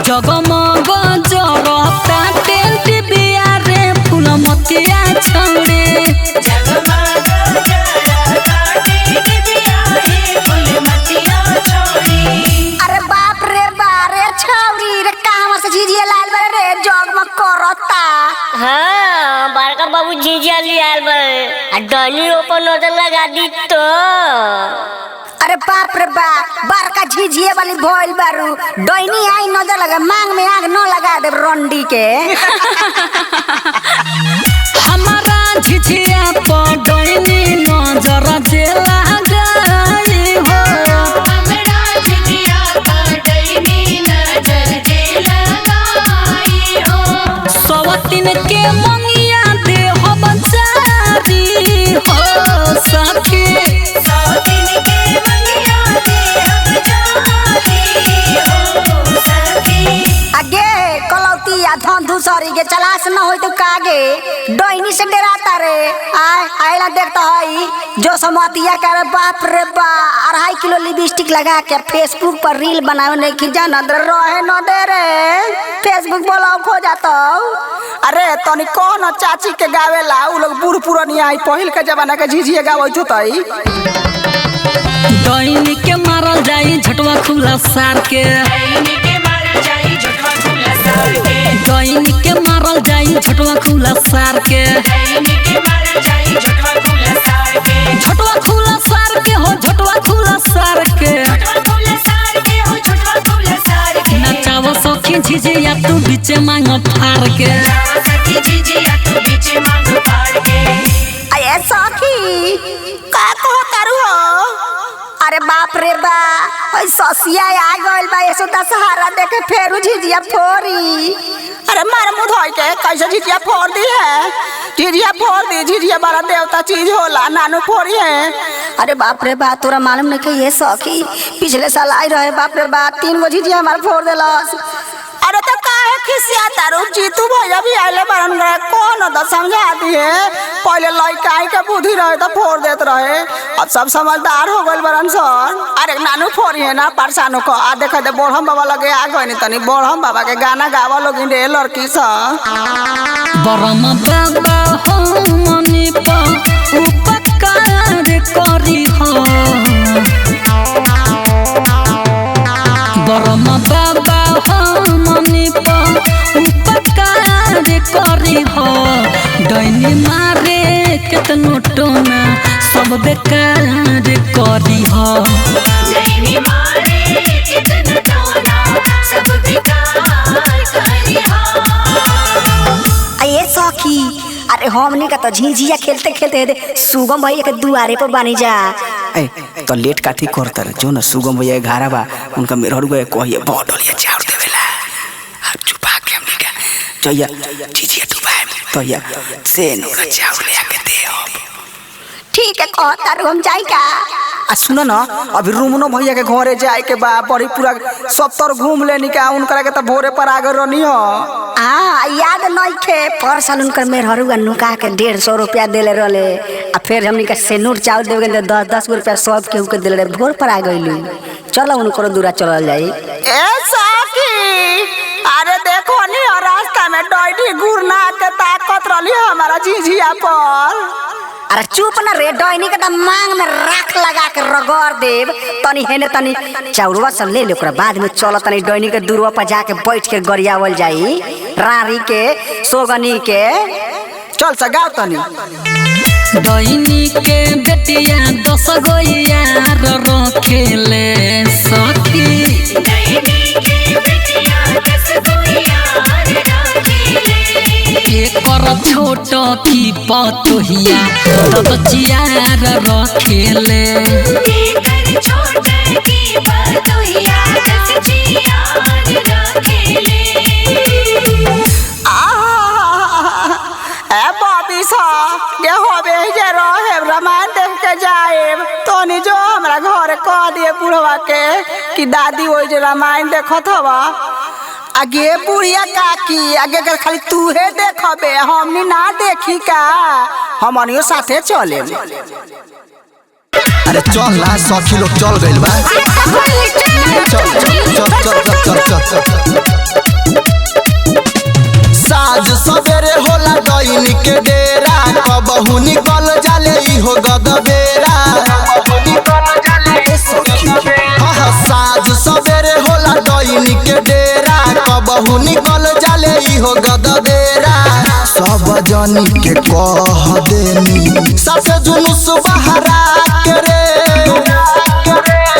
जगमग जरता टेंट बिया रे फूल मतिया छौड़े अरे बाप रे बारे छौरी रे कहवा से झिझिया लाल बरे रे जगमग करता। हाँ बड़का बाबू झिझिया लियाल बरे आ डनी ऊपर नजर लगा दी तो। अरे बाप रे बाप बड़का झिझिया वाली भइल बारू डैनी आई नजर लगा मांग में आग न लगा दे रंडी के। हमारा झिझिया पर डैनी नजर जे लगाई हो हमरा झिझिया पर डैनी नजर जे लगाई हो। सवतिन के मंगिया दे हो बचारी हो सखी सौतिन के मंगिया दे अब जारी हो सखी। आगे कलौती आ धन धुसरी के चलास न होई तो कागे डैनी से डराता रे आयला देखता हई जो समतिया करे बाप रे बा 2.5 किलो लिपस्टिक लगा के फेसबुक पर रील बनावे नहीं कि जान रहे न दे रे फेसबुक बोलाओ खो जातो। अरे तनी कौन चाची के गावेला उ लोग बूढ़ पुरानिया आई पहिल के जमाना के झिझिया गावत होतई। डैनी के मारल जाई झटवा खुला सार के डैनी के मारल जाई झटवा खुला सार के। डैनी के मारल जाई झटवा खुला सार के डैनी के मारल जाई झटवा खुला सार के। झटवा खुला सार के हो झटवा खुला सार के झटवा खुला सार के हो झटवा खुला सार के। नचाव सखी झिझिया तू बीचे मांग फार के सखी झिझिया तू बीच मांग फाड़ के। अये सखी का कहो तारू हो। अरे बाप रे बा ओई ससिया आ गइल बा ऐसो दशहरा देखे फेरू झिझिया फोरी। अरे मार मुंह धोई के कैसे झिझिया फोड़ दी है। झिझिया फोड़ दी झिझिया बड़ा देवता चीज होला नानू फोड़ी है। अरे बाप रे बा तोरा मालूम नहीं कि ये सखी पिछले साल आई रहे बाप रे बा 3 गो झिझिया हमार फोड़ देलस। अरे तो काहे खिसिया तारू जीतू भैया भी आइले बारन गए कौन द समझा दिए पहले लइका आई के बुद्धि रहे तो फोड़ देत रहे अब सब समझदार हो गइल बारन सन। अरे नानू फोड़ी है ना परसानो को आ देख दे बोढ़म बाबा लगे आ गए नी तनी बोढ़म बाबा के गाना गावा लोग रे लड़की स बरम बाबा हो मनी पा उपकार करी हो बरम बाबा हो मनी पा उपकार करी हो डैनी मारे केतनो टोना सब बेकार करी हो डैनी मारे कितना टोना सब बेकार करी हो। अये सखी अरे हमने का तो झिझिया खेलते खेलते सुगम भैया के दुआरे पर बानी जा। ए तो लेट काठी करता जो न सुगम भैया घारा बा उनका मेहर गए कहिए बहुत डलिया चाउर देवेला आ चुपा के हमनी का जइया झिझिया डुबाए तो या से नूरा चाउर ले के देओ। ठीक है कहता रू हम जाई का। आ सुन न अभी रूमनो भैया के घरे जाए के बा बड़ी पूरा 70 घूम लेनी का उनकरा के त भोरे पर आगे रहनी हो। हाँ याद नहीं खे पर साल उनकर मेहरुआ नुका के 150 रुपया देले रहले आ फिर हमनी का सेनूर चावल देवे के 10-10 रुपया सब केहू के देले भोर पर आ गइलू। चलो उनको दूरा चलल जाई। ए साकी अरे देखो नी रास्ता में डॉइडी गुरना के ताकत रहली हमारा झिझिया पर। अरे चुप न रे डैनी के त मांग में राख लगा के रगड़ देव तनी हेने तनी चाउरवा सब ले ले ओकरा बाद में चल तनी डैनी के दूरवा पर जाके बैठ के गरियावल जाई रारी के सोगनी के। चल सगाओ तनी डैनी के बेटिया 10 गो यार रखेले सखी डैनी के बेटिया 10 गो यार रखेले। एकर छोट की पतोहिया ददचियार रखेले एकर छोट की पतोहिया 10 जियार रखेले। ए बॉबी सा के होबे जे रहे रामायण देख के जाए तोनी जो हमरा घर कह दिए बुढ़वा के कि दादी ओइ जे रामायण देखत हवा आगे बुढ़िया काकी आगे के खाली तूहे देखबे हमनी ना देखी का हमनियो साथे चले। अरे चल ना सखी लोग चल गइल बा चल चल चल चल चल चल चल चल कबहू निकल जाले इहो गदबेरा सब जनी के कह देनी सबसे जुलूस बहरा के रे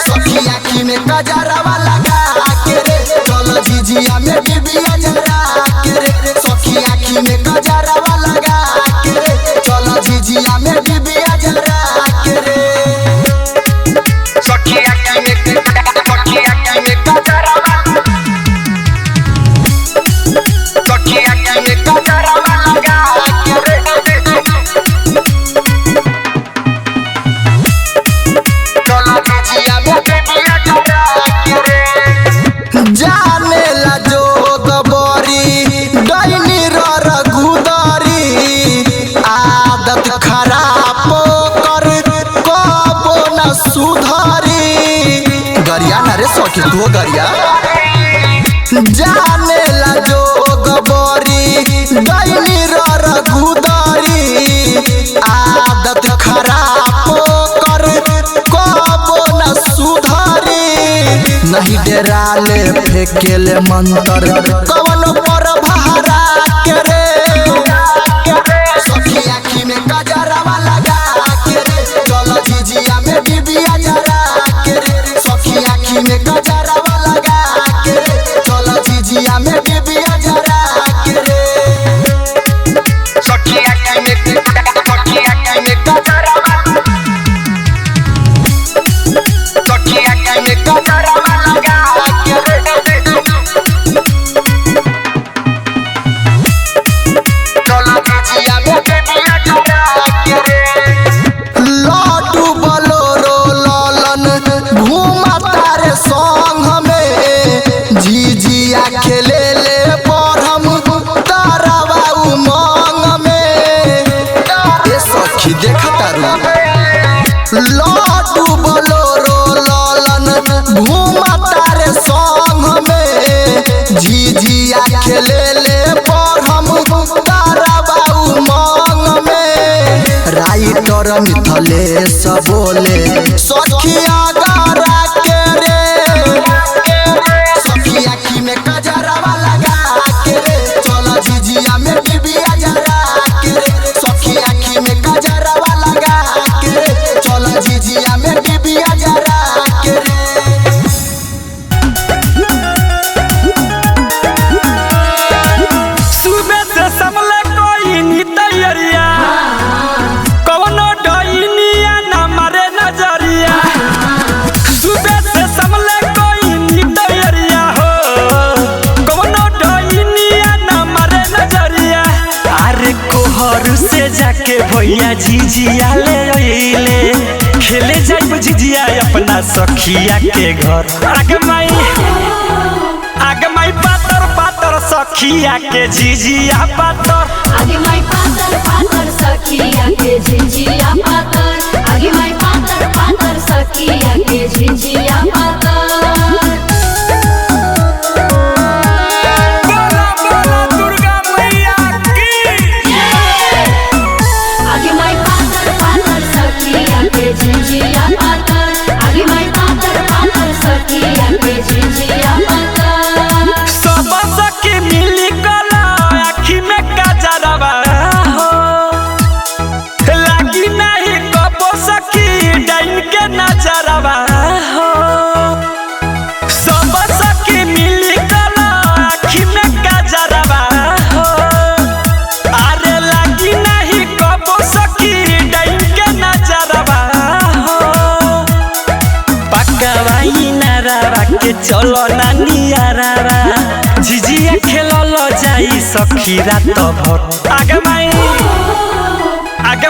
सखी आँखी में कजरवा लगा के रे चल झिझिया में डिबिया जरा के रे सखी आँखी में कजरवा लगा के रे चल झिझिया में डिबिया जरा के रे सखी आँखी में कजरवा सखी आँखी में कजरवा लगा के रे चल झिझिया में डिबिया जरा के रे जाने ला जोग बरी डैनी रघुदरी आदत खराब कर कबो न सुधरी गरिया न रे सखी तू गरिया जाने ला जोग बरी डैनी रघुदरी आदत खराब कर कबो न सुधरी नहीं डेराले फेकेले मंतर कवन पर बहरा के रे सखी आँखी में कजरवा लगा के रे चल झिझिया में डिबिया जरा के रे सखी आँखी में कजरवा लगा के रे चल झिझिया में डिबिया जरा के रे सखी आँखी में कजरवा सखी आँखी में कजरवा लगा के रे चल झिझिया में डिबिया जरा के रे लड्डू बलोरो ललन घूमा तारे संग में झिझिया खेले ले पढ़म तारावा उमंग में ए सखी देख तारू लड्डू बलोरो ललन घूमा तारे संग में झिझिया खेले ले पढ़म तारावा उमंग में राइटर मिथलेश बोले सखिया गारा के रे सखी आँखी में कजरवा लगा के रे चल झिझिया में डिबिया जरा के रे सखी आँखी में कजरवा लगा के रे चल झिझिया में डिबिया जरा के रे सुबह से समले कोई नी तैयारिया कवनो डईनिया ना मारे नजरिया सुबह से समले कोई नी तैयारिया हो कवनो डईनिया ना मारे नजरिया अरे कोहर से जाके भैया झिझिया ले अइले खेले जाइब झिझिया अपना सखिया के घर आगे माई पातर पातर सखिया के झिझिया पातर आगे माई पातर पातर सखिया के झिझिया पातर आगे माई पातर पातर सखिया के झिझिया पातर बोला बोला दुर्गा मैया की आगे माई पातर पातर सखिया के झिझिया पातर आगे माई पातर पातर सखिया के झिझिया पातर सब सखी मिली गला आँखी में कजरवा हो लागी नहीं कबो सखी डाइन के नजरवा हो सब सखी मिली गला आँखी में कजरवा हो अरे लागी नहीं कबो सखी डाइन के नजरवा हो पकवाई नारावा के चलो नानियारावा झिझिया खेलल जाई सखी रात भर आगे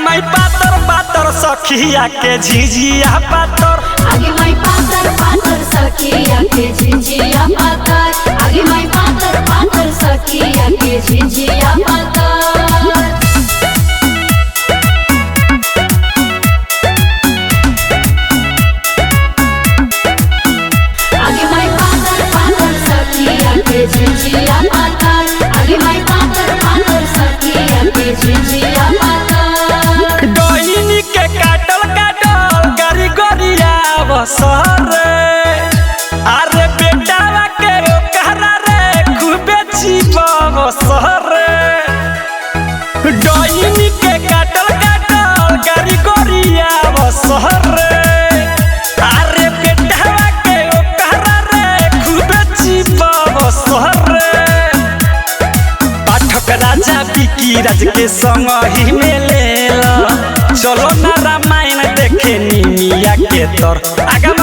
माई पातर पातर सखिया के झिझिया पातर आगे माई पातर पातर सखिया के झिझिया पातर आगे माई पातर पातर सखिया के झिझिया पातर आगे माई पातर पातर सखिया के झिझिया पातर आगे माई पातर पातर सखिया के झिझिया पातर डोइनी के काटल काटल गरी गरिया बसर अरे बेटावा के ओकरा रे खूबे बसरे डोइनी के काटल काटल गारी गोरिया बसरे अरे बेटावा के ओकरा रे खूबे चिपा बसरे पाठक राजा बिकी राज के संग ही में लेला चलो ना रामायण देखे निमिया के तोर आगे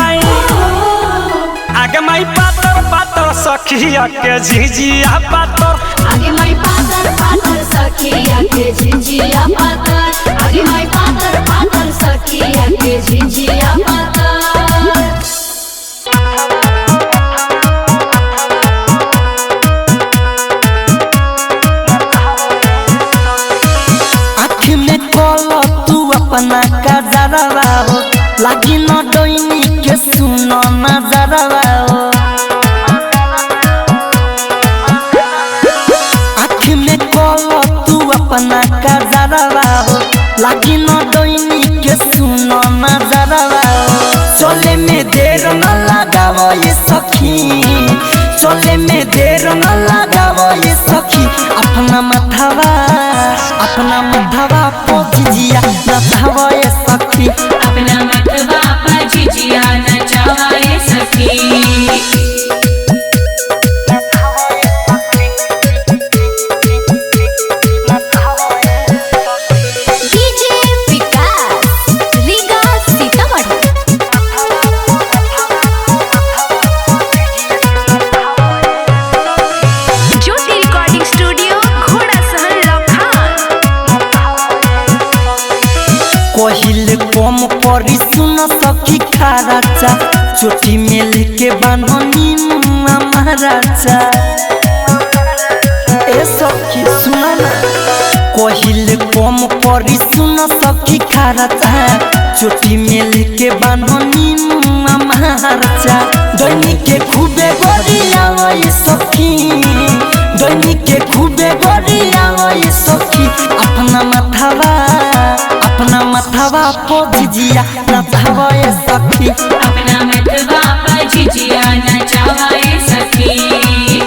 माई पातर पातर सखिया के झिझिया पातर आगे माई पातर पातर सखिया के झिझिया पातर आगे माई पातर पातर सखिया के झिझिया पातर आँख में कोलो तू अपना कजरवा हो लागी न डोइनी के सुनो नजरवा हो आँख में कोलो तू अपना कजरवा हो लागी न डोइनी के सुनो नजरवा हो चले में देर न लगावो ये सखी चले में देर न लगावो ये सखी अपना मथवा पोजिया नचावो ये सखी अपना मतवा पर झिझिया नचावा ये सखी कोहिल कम परी सुन सखी खाराचा चोटी में लेके बान्हनी मुआ महाराजा ए सखी सुना ना कोहिल कम परी सुन सखी खाराचा चोटी में लेके बान्हनी मुआ महाराजा दैनी के खूबे गोरिया ये सखी दैनी के खूबे गोरिया ये सखी अपना मथवा पोजिया नचावा ये सखी अपना मतवा पर झिझिया नचावा ये सखी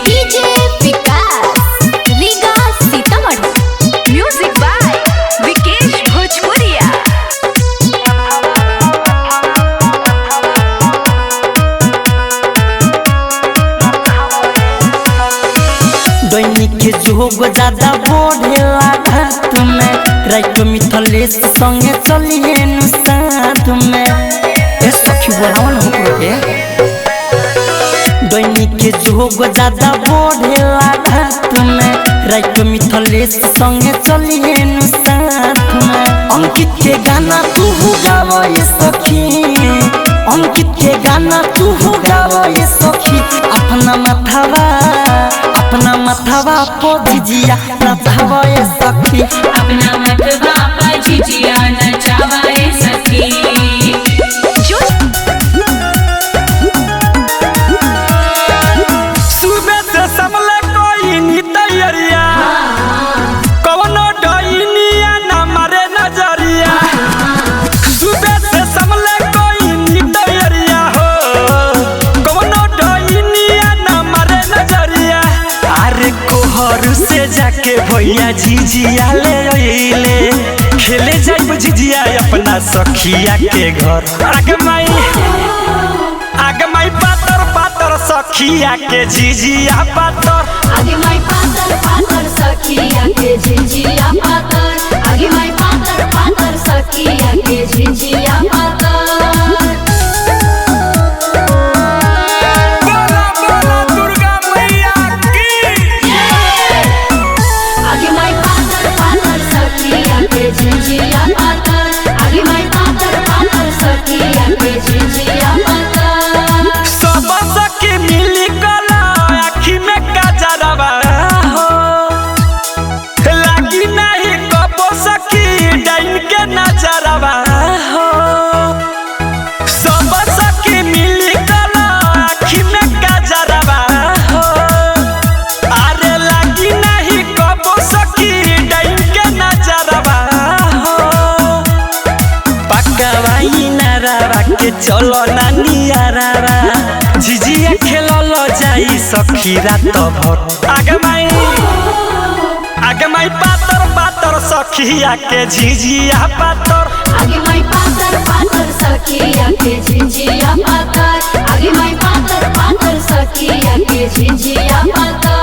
DJ Vikas Riga Sitamarhi music by Vikesh Bhojpuriya दैनिक के जोग ज्यादा बढ़ेला घाट में राइट मिथलेश संगे चलिए नु साथ में ए सखी बोलावन हो के दैनिक के जोग ज्यादा बढ़ेला घाट में राइट मिथलेश संगे चलिए नु साथ में अंकित के गाना तू गावो ये सखी अंकित के गाना तू गावो ये सखी अपना मथवा पोजिया नचावा ये सखी अपना मतवा पर झिझिया नचावा ये सखी सुबह से समले कोई नी तैयारिया कवनो डोइनिया ना मारे नजरिया सुबह से समले कोई नी तैयारिया हो कवनो डोइनिया ना मारे नजरिया अरे कोहर से जाके भैया झिझिया ले खेले जाइब झिझिया अपना सखिया के घर आगे माई पातर पातर सखिया के झिझिया पातर आगे माई पातर पातर सखिया के झिझिया पातर आगे माई पातर पातर सखिया के झिझिया पातर बोला बोला दुर्गा मैया की आगे माई पातर पातर सखिया के झिझिया पातर आगे माई पातर पातर सखिया के झिझिया पातर सब सखी मिली गला आँखी में काजरवा हो लागी नहीं कबो सखी डाइन के नजरवा हो सब सखी मिली गला आँखी में काजरवा हो अरे लागी नहीं कबो सखी डाइन के नजरवा हो पकवाई नारावा के चलो नानियारावा झिझिया खेलल जाई सखी रात भर आगे माई पातर पातर सखिया के झिझिया पातर आगे माई पातर पातर सखिया के झिझिया पातर आगे माई पातर पातर सखिया के झिझिया पातर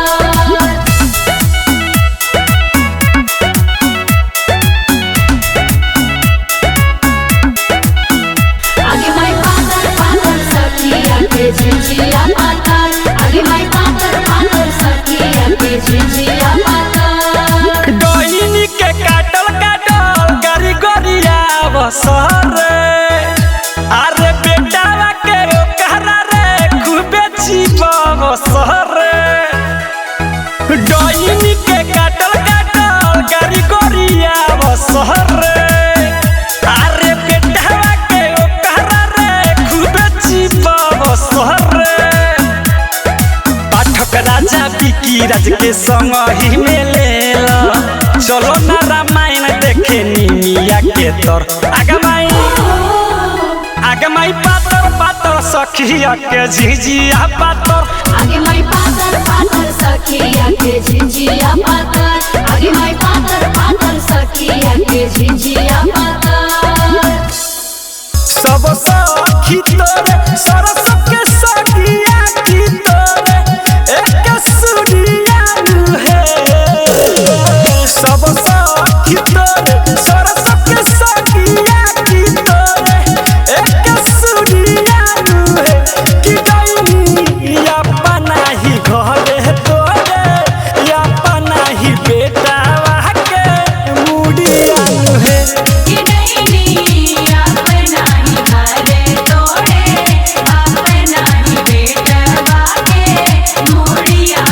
आगे माई पातर पातर सखिया के झिझिया पातर आगे माई पातर पातर सखिया के झिझिया पातर डोइनी के काटल काटल गरी गरिया बसर अरे बेटावा के कहरा रे खूबे जीव बसर डोइनी के काटल काटल गरी गरिया बसर अरे बेटावा के कहरा रे खूबे जीव बसर पाठक राजा बिकी राज के संग ही में लेला चलो ना रामायण देखे निमिया के तर आगे माई पातर पातर सखिया के झिझिया पातर आगे माई पातर पातर सखिया के झिझिया पातर आगे माई पातर पातर सखिया के झिझिया पातर सब सखी तोरे सरस के सखिया की तोरे एक सुनिया है सब सखी तोरे सरस के सखिया की तोरे एक सुनिया है कि गईनी अपना ही घरे तोरे अपना ही बेटा के मुड़िया है कि नहीं अपना ही घरे तोड़े अपना ही बेटवा के मुड़िया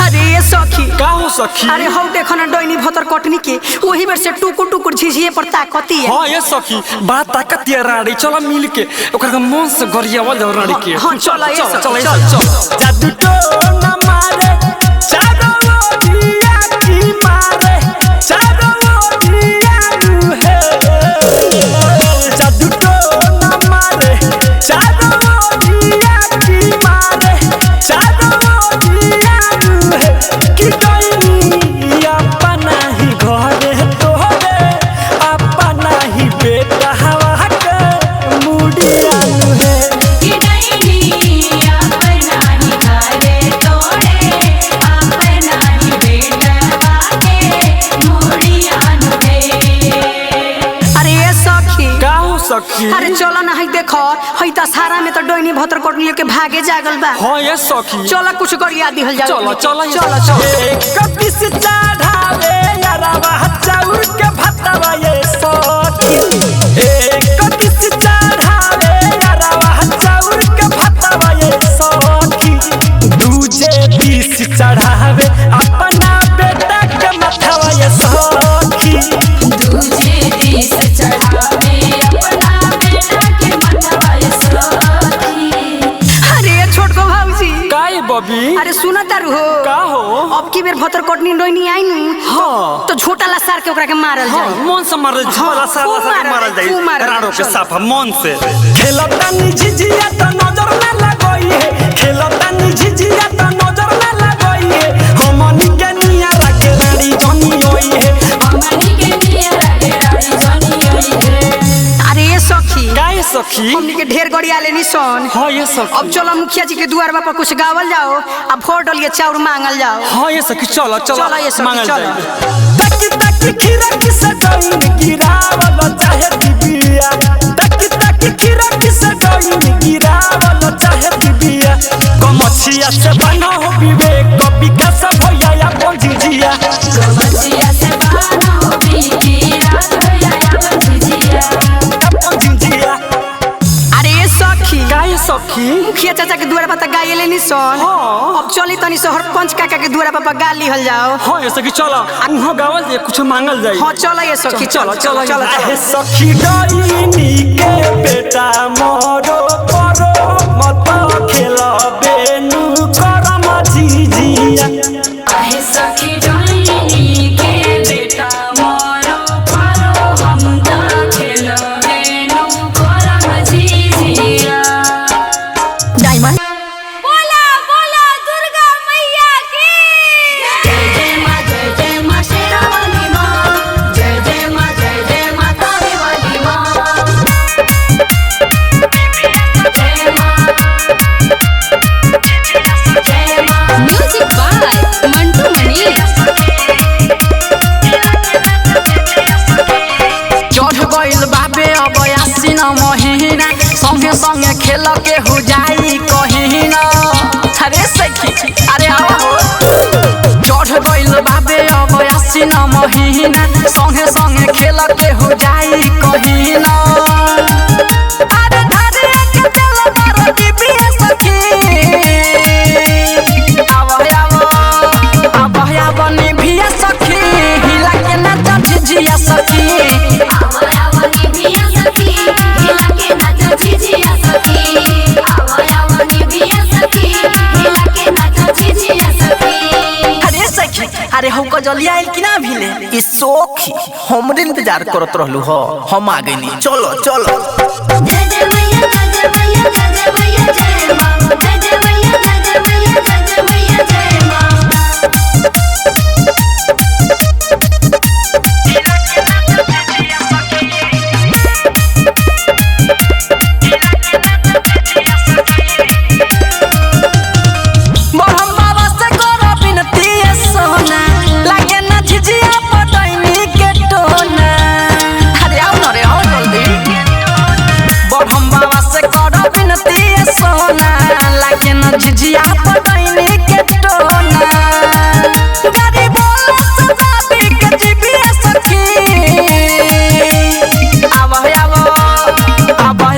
अरे ये सखी का हो सखी अरे हम देखो ना डोइनी भतर कटनी के वही बेर से टुकुर टुकुर झिझिए पर ताकती है। हाँ ये सखी बड़ा ताकत है रानी चलो मिल के ओकरा के मन से गरियावल जाओ रानी के हाँ, चलो, ये सब, चल जादू तो न मारे चारों ओरिया की मारे चारों ओरिया है जादू तो न मारे चारों ओरिया की मारे चारों ओरिया है कि गईनी अपना ही घरे तोरे अपना ही बेटा हवा के मुड़िया है कि नहीं अपना ही घरे तोड़े अपना ही बेटवा के मुड़िया अरे ये सखी का हो सखी अरे चलो ना हई देखो हई दशहरा में तो डोइनी भतर कटनी के भागे जागल बा। हाँ ये सखी चलो कुछ गरिया दिहल जाओ। चलो चलो चलो चलो एक पिस चढ़ावे यारावा चाउर के भत्तावा ये सखी एक पिस चढ़ावे यारावा चाउर के भत्तावा ये सखी दूजे पिस चढ़ावे अपना बेटा के मथावा ये सखी दूजे दिस चढ़ावे अपना बेटा के मथवा सखी अरे ये छोटको भाऊजी काई बबी अरे सुना तारू हो का हो अब की बेर भतर कटनी डोइनी आई नु हाँ तो झोटा लसार के ओकरा के मारल हाँ, जाए। मन से मारल झोला साला खूब साला मारल खूब मारल जाई राड़ो के चलो। साफा मन से खेलता नि झिझिया त नजर ना लगई है खेलता नि झिझिया त नजर ना लगई है हमनी के निया रखे रानी जनी होई है हमनी के निया रे रानी जनी होई है अरे ये सखी काहे सखी हमनी के ढेर गरिया लेनी सन। हाँ ये सखी अब चलो मुखिया जी के दुआर पर कुछ गावल जाओ अब भोट डलिए चाउर मांगल जाओ। हाँ ये सखी चलो चलो चलो ये सखी, मांगल चलो। जाई। तकी तकी खीरा किसे डोइन गिरावल चाहे दिबिया तकी तकी खीरा किसे डोइन गिरावल चाहे दिबिया कमछिया से बना हो विवेक विकास भैया या बोझिजिया कमचिया से बाना हो बीकी रात भैया या बजिया बोझिजिया अरे ये सखी काहे सखी मुखिया चाचा के दुआर पर गाये लेनी सन। हाँ। अब चली तनी से सरपंच काका के दुआर पर गा लिहल जाओ। हाँ ये सखी चलो उहाँ गावल जे कुछ मांगल जाई हाँ चलो ये सखी चलो चलो चलो आहे सखी डोइनी के बेटा मोरो परो मत खेला बेनु करम झिझिया आहे सखी डोइनी के बेटा मोरो पारो हम दा खेलबे नु करम झिझिया डायमंड खेल के हो जाई कहीं ना अरे सखी अरे आओ चढ़ गइल बाबे अब आसीन महीना संगे संगे खेल के हो जाई कहीं ना अरे धारे के तेल मार दिबी सखी अब निभिया सखी हिला के नाच झिझिया सखी निभिया सखी हिला के नाच झिझिया सखी निभिया सखी हिला के नाच झिझिया सखी अरे सखी अरे हमको जल्दी आइल कि ना भिले ई सोखी हमरे इंतजार करत रहलू हो हम आ गइनी चलो चलो जय जय मैया जय मैया जय मैया जय मां जय मैया जय मैया जय मैया जय मां झिझिया पटैनी के टोना गाड़ी बोल सदाबी के जीबिया सखी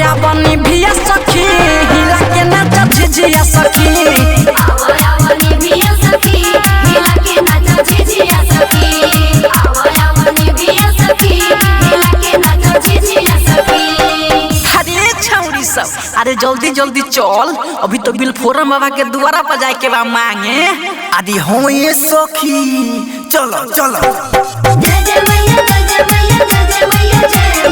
अब निभिया सखी हिला के नाच झिझिया सखी निभिया सखी हिला के नाच झिझिया सखी निभिया सखी हिला के नाच झिझिया सखी अरे छौरी सब अरे जल्दी जल्दी चल अभी तो बिलफोरम बाबा के द्वारा पर जाए के बा मांगे आदि हो ये सखी चलो चलो जय जय मैया जय मैया जय मैया जय